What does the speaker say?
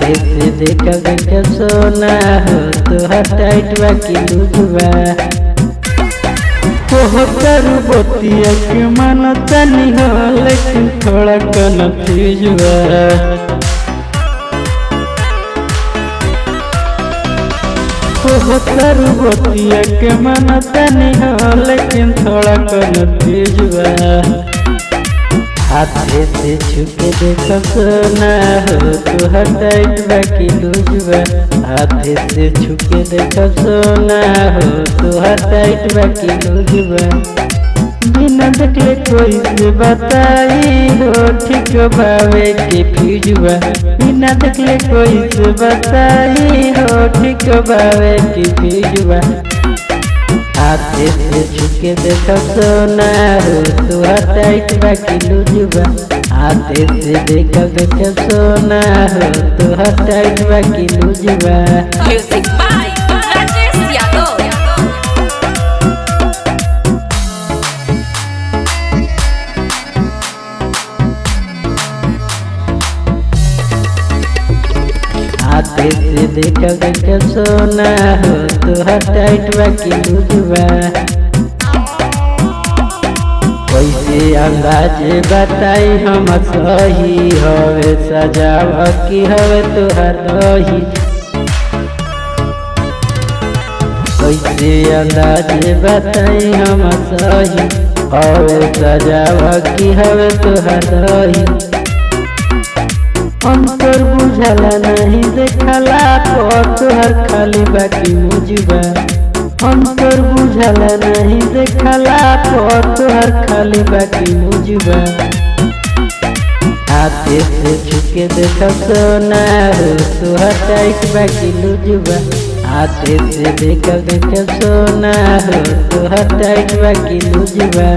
हाथे से देखा देखा सोना हो तोहर टाइट बा की लूजबा कोहतर बतिया के मानता नहीं हो लेकिन थोड़ा कन्फ्यूज बा कोहतर बतिया के मानता नहीं हो लेकिन थोड़ा कन्फ्यूज बा हाथे से छुके देखो सोना हो तोहर टाइट बा की लूजबा हाथे से छुके देखो सोना हो तोहर टाइट बा की लूजबा बिना देखले कोई से बताई हो ठीक बावे के फ्यूजबा बिना देखले कोई से बताई हो ठीक बावे के फ्यूजबा हाथे से छुके देखो सोना हो तोहर टाइट बा की लूजबा हाथे से देखो देखो सोना हो तोहर टाइट बा की लूजबा Music by Rajesh Yadav. हाथे से देखो देखो सोना हो तोहर टाइट बा की लूजबा कैसे अंदाजे बताई हम सही हवे सजावा की हवे तोहर दही कैसे अंदाजे बताई हम सही हवे सजावा की हवे तोहर दही अंतर बुझला नहीं देखला तोहर खाली बाकी मुझबा अंतर बुझला नहीं देखला तोहर खाली बाकी मुझबा हाथे से छुके देखो सोना हो तोहर टाइट बाकी लूजबा हाथे से देखो देखो सोना हो तोहर टाइट बाकी लूजबा